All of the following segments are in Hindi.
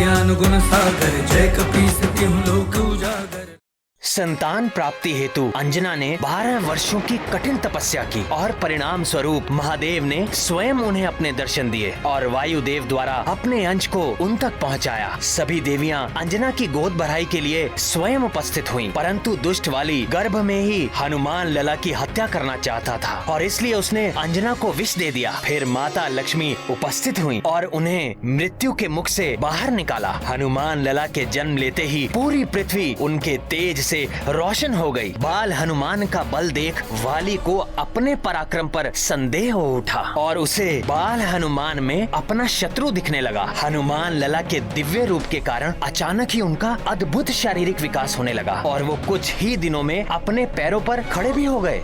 ज्ञान गुण सागर, जय कपीस तिहुँ लोक उजागर। संतान प्राप्ति हेतु अंजना ने 12 वर्षों की कठिन तपस्या की और परिणाम स्वरूप महादेव ने स्वयं उन्हें अपने दर्शन दिए और वायुदेव द्वारा अपने अंश को उन तक पहुंचाया। सभी देवियां अंजना की गोद भराई के लिए स्वयं उपस्थित हुईं, परंतु दुष्ट वाली गर्भ में ही हनुमान लला की हत्या करना चाहता था और इसलिए उसने अंजना को विष दे दिया। फिर माता लक्ष्मी उपस्थित हुई और उन्हें मृत्यु के मुख से बाहर निकाला। हनुमान लला के जन्म लेते ही पूरी पृथ्वी उनके तेज से रोशन हो गई। बाल हनुमान का बल देख वाली को अपने पराक्रम पर संदेह हो उठा और उसे बाल हनुमान में अपना शत्रु दिखने लगा। हनुमान लला के दिव्य रूप के कारण अचानक ही उनका अद्भुत शारीरिक विकास होने लगा और वो कुछ ही दिनों में अपने पैरों पर खड़े भी हो गए।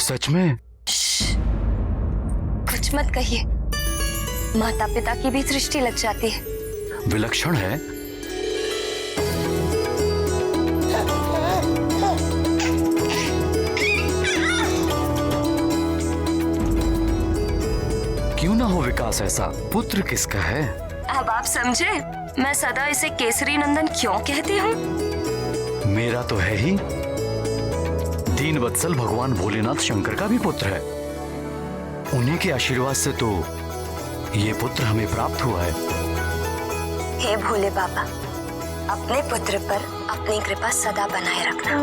सच में? कुछ मत कहिए, माता पिता की भी दृष्टि लग जाती है। विलक्षण है। क्यों ना हो विकास ऐसा? पुत्र किसका है? अब आप समझे मैं सदा इसे केसरी नंदन क्यों कहती हूँ? मेरा तो है ही। दीन वत्सल भगवान भोलेनाथ शंकर का भी पुत्र है। उन्हीं के आशीर्वाद से तो ये पुत्र हमें प्राप्त हुआ है। हे भोले बाबा, अपने पुत्र पर अपनी कृपा सदा बनाए रखना।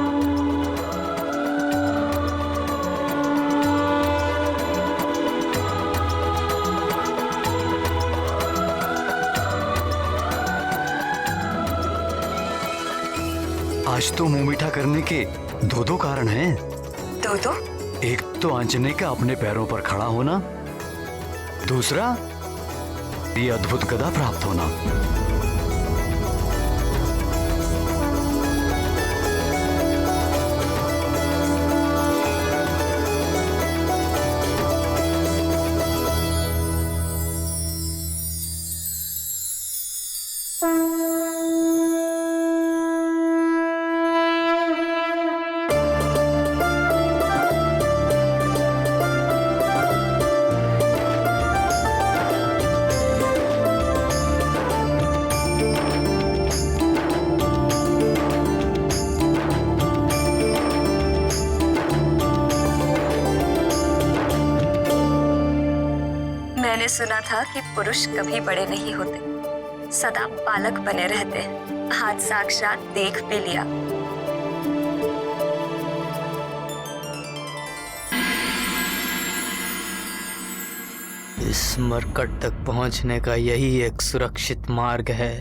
आज तो मुंह मीठा करने के दो कारण हैं। दो? एक तो आंजने का अपने पैरों पर खड़ा होना, दूसरा ये अद्भुत गदा प्राप्त होना। मैंने सुना था कि पुरुष कभी बड़े नहीं होते, सदा बालक बने रहते हैं। आज साक्षात देख भी लिया। इस मरकट तक पहुंचने का यही एक सुरक्षित मार्ग है।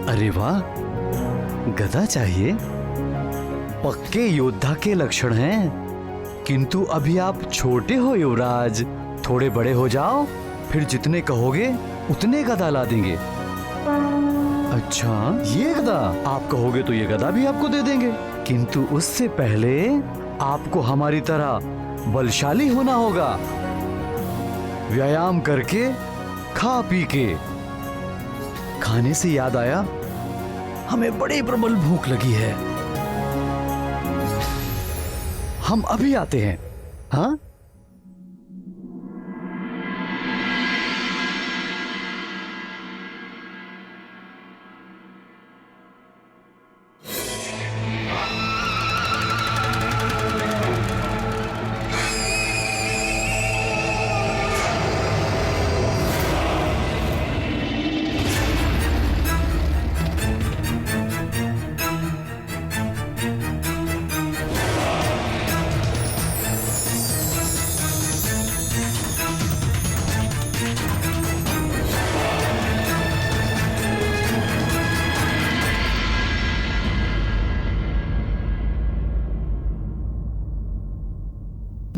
अरे वाह, गदा चाहिए? पक्के योद्धा के लक्षण हैं। किंतु अभी आप छोटे हो युवराज, थोड़े बड़े हो जाओ, फिर जितने कहोगे उतने गदा ला देंगे। अच्छा, ये गदा? आप कहोगे तो ये गदा भी आपको दे देंगे, किंतु उससे पहले आपको हमारी तरह बलशाली होना होगा। व्यायाम करके, खा पी के। खाने से याद आया, हमें बड़ी प्रबल भूख लगी है। हम अभी आते हैं। हाँ?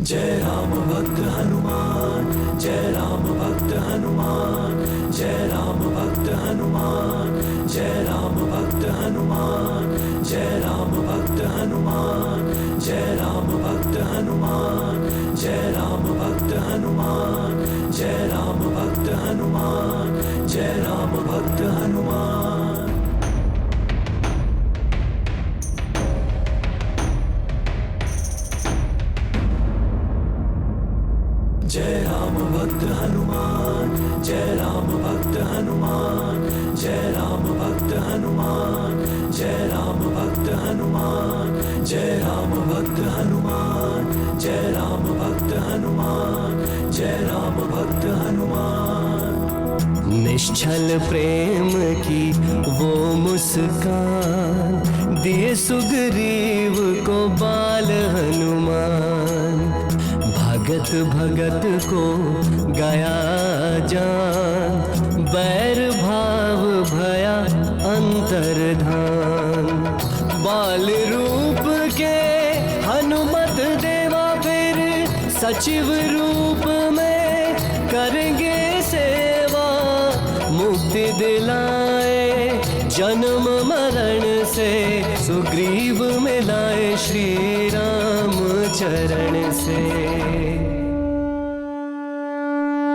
जय राम भक्त हनुमान, जय राम भक्त हनुमान, जय राम भक्त हनुमान, जय राम भक्त हनुमान, जय राम भक्त हनुमान, जय राम भक्त हनुमान, जय राम भक्त हनुमान, जय राम भक्त हनुमान, जय राम भक्त हनुमान। जय राम भक्त हनुमान, जय राम भक्त हनुमान, जय राम भक्त हनुमान, जय राम भक्त हनुमान, जय राम भक्त हनुमान, जय राम भक्त हनुमान, जय राम भक्त हनुमान। निश्चल प्रेम की वो मुस्कान दिए सुग्रीव को बाल हनुमान। भगत भगत को गया जान, बैर भाव भया अंतर्धान। बाल रूप के हनुमत देवा फिर सचिव रूप में करेंगे सेवा। मुक्ति दिलाए जन्म मरण से, सुग्रीव मिलाए श्री राम चरण से।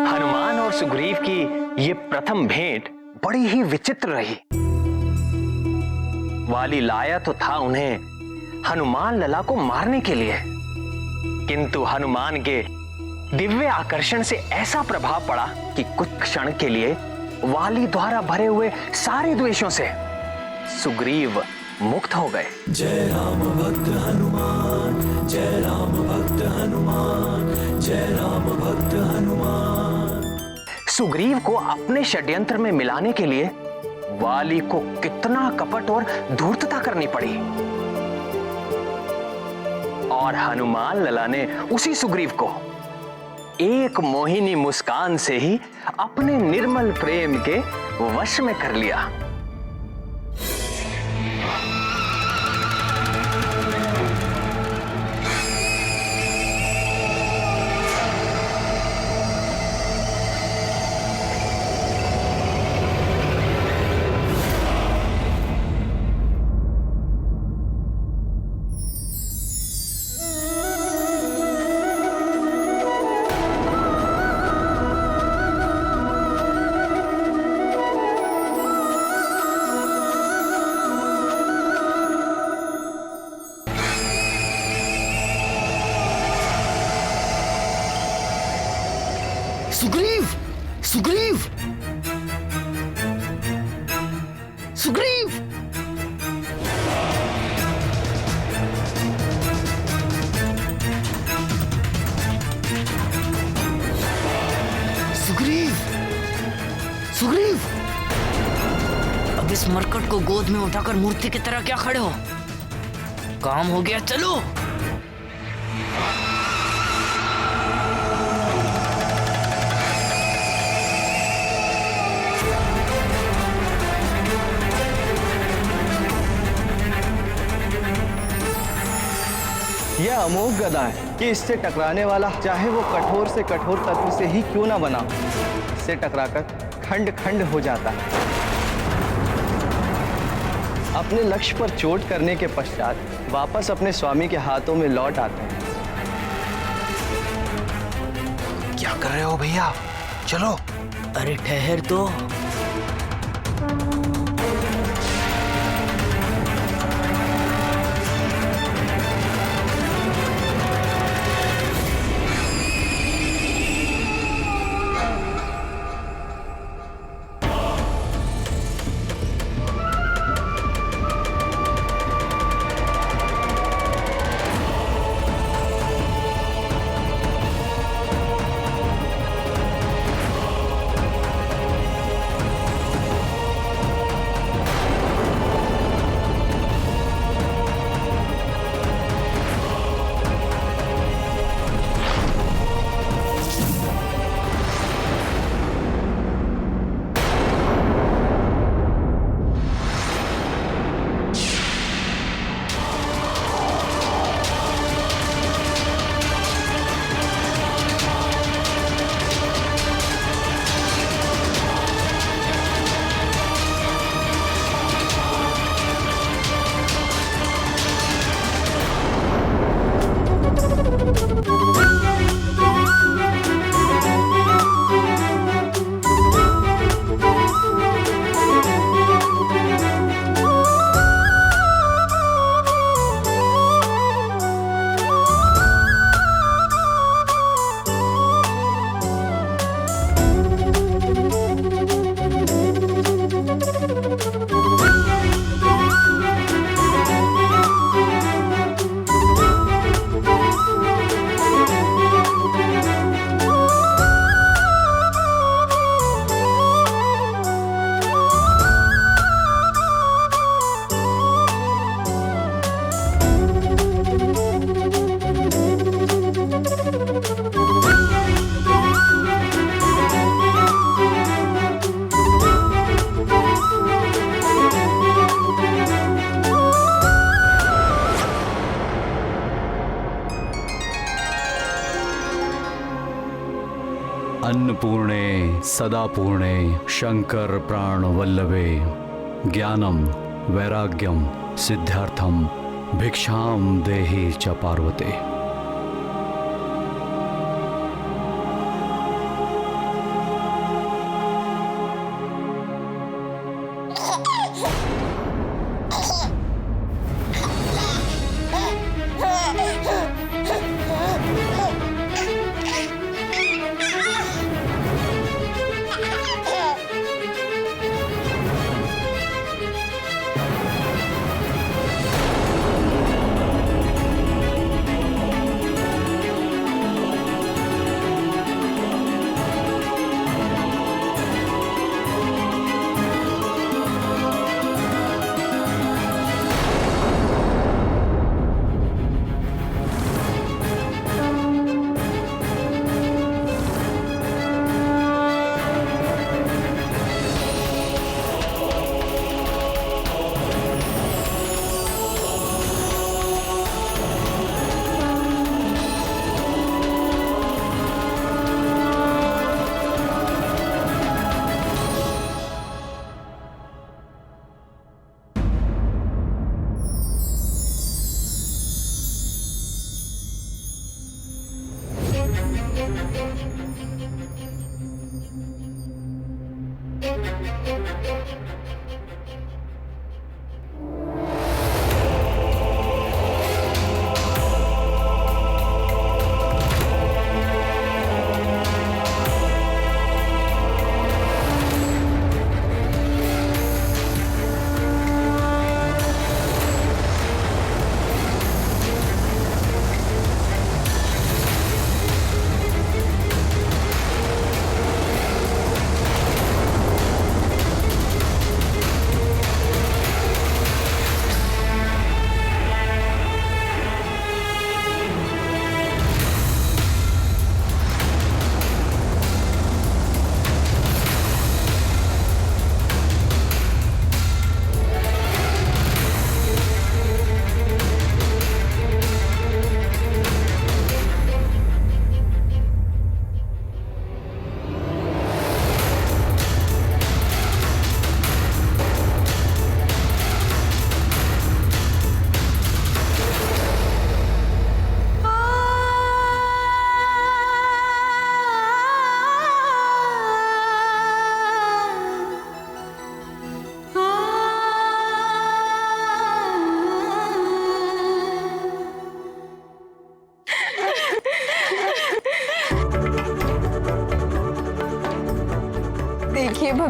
हनुमान और सुग्रीव की ये प्रथम भेंट बड़ी ही विचित्र रही। वाली लाया तो था उन्हें हनुमान लला को मारने के लिए, किंतु हनुमान के दिव्य आकर्षण से ऐसा प्रभाव पड़ा कि कुछ क्षण के लिए वाली द्वारा भरे हुए सारे द्वेषों से सुग्रीव मुक्त हो गए। जय राम भक्त हनुमान, जय राम भक्त हनुमान, जय राम भक्त हनुमान। सुग्रीव को अपने षड्यंत्र में मिलाने के लिए वाली को कितना कपट और धूर्तता करनी पड़ी, और हनुमान लला ने उसी सुग्रीव को एक मोहिनी मुस्कान से ही अपने निर्मल प्रेम के वश में कर लिया। सुग्रीव, सुग्रीव, सुग्रीव। सुग्रीव, सुग्रीव। अब इस मरकट को गोद में उठाकर मूर्ति की तरह क्या खड़े हो? काम हो गया, चलो। यह अमोघ गदा है कि इससे टकराने वाला चाहे वो कठोर से कठोर तत्व से ही क्यों ना बना, इससे टकराकर खंड खंड हो जाता है। अपने लक्ष्य पर चोट करने के पश्चात वापस अपने स्वामी के हाथों में लौट आते हैं। क्या कर रहे हो भैया? चलो। अरे ठहर तो। अन्नपूर्णे सदा पूर्णे शंकर प्राण वल्लभे ज्ञानम वैराग्यम सिद्धार्थम भिक्षाम देहि च पार्वते।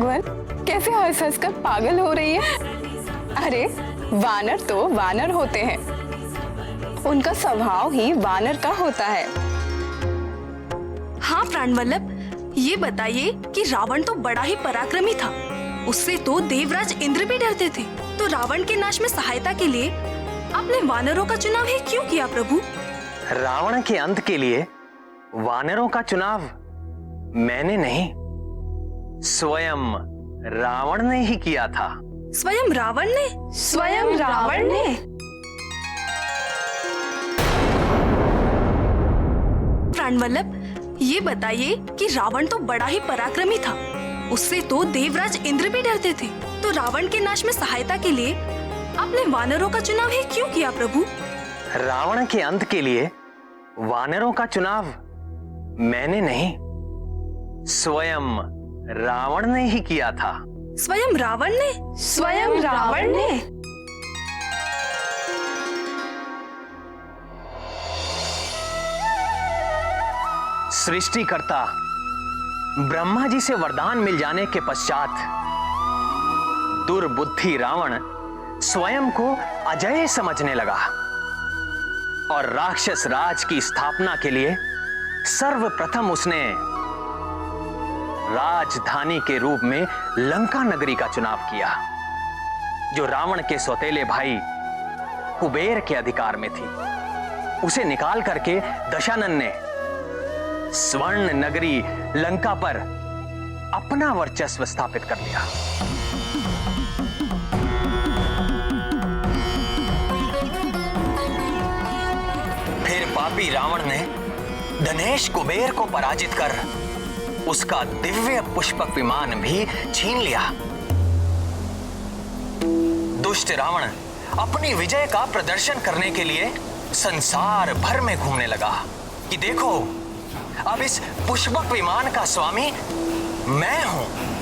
राघवन, कैसे हंस हंस कर पागल हो रही है? अरे वानर तो वानर होते हैं, उनका स्वभाव ही वानर का होता है। हाँ प्राणवल्लभ, ये बताइए कि रावण तो बड़ा ही पराक्रमी था, उससे तो देवराज इंद्र भी डरते थे। तो रावण के नाश में सहायता के लिए आपने वानरों का चुनाव ही क्यों किया प्रभु? रावण के अंत के लिए वानरों का चुनाव मैंने नहीं, स्वयं रावण ने ही किया था। स्वयं रावण ने? स्वयं रावण ने? प्राणवल्लभ, ये बताइए कि रावण तो बड़ा ही पराक्रमी था, उससे तो देवराज इंद्र भी डरते थे। तो रावण के नाश में सहायता के लिए आपने वानरों का चुनाव ही क्यों किया प्रभु? रावण के अंत के लिए वानरों का चुनाव मैंने नहीं, स्वयं रावण ने ही किया था। स्वयं रावण ने? स्वयं रावण ने? सृष्टिकर्ता ब्रह्मा जी से वरदान मिल जाने के पश्चात दुर्बुद्धि रावण स्वयं को अजय समझने लगा और राक्षस राज की स्थापना के लिए सर्वप्रथम उसने राजधानी के रूप में लंका नगरी का चुनाव किया, जो रावण के सौतेले भाई कुबेर के अधिकार में थी। उसे निकाल करके दशानन ने स्वर्ण नगरी लंका पर अपना वर्चस्व स्थापित कर लिया। फिर पापी रावण ने धनेश कुबेर को पराजित कर उसका दिव्य पुष्पक विमान भी छीन लिया। दुष्ट रावण अपनी विजय का प्रदर्शन करने के लिए संसार भर में घूमने लगा कि देखो, अब इस पुष्पक विमान का स्वामी मैं हूं।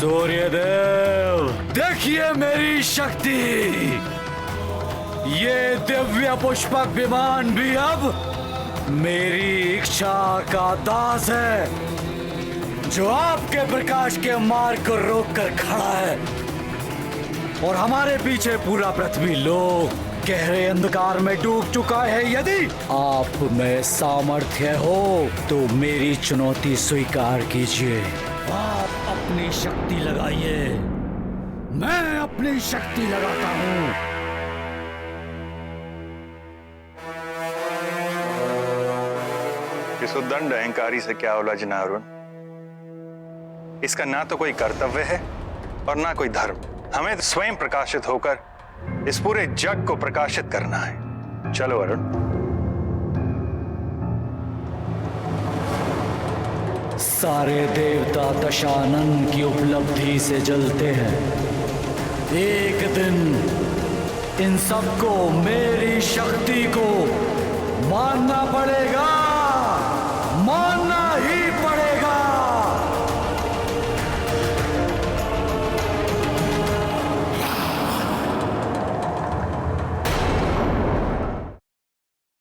सूर्यदेव, देखिए मेरी शक्ति। ये दिव्य पुष्पक विमान भी अब मेरी इच्छा का दास है, जो आपके प्रकाश के मार्ग को रोककर खड़ा है। और हमारे पीछे पूरा पृथ्वी लोक गहरे अंधकार में डूब चुका है। यदि आप में सामर्थ्य हो तो मेरी चुनौती स्वीकार कीजिए। आप अपनी शक्ति लगाइए, मैं अपनी शक्ति लगाता हूं। इस उद्दंड अहंकारी से क्या उलझना अरुण? इसका ना तो कोई कर्तव्य है और ना कोई धर्म। हमें तो स्वयं प्रकाशित होकर इस पूरे जग को प्रकाशित करना है। चलो अरुण। सारे देवता दशानन की उपलब्धि से जलते हैं। एक दिन इन सबको मेरी शक्ति को मानना पड़ेगा। मान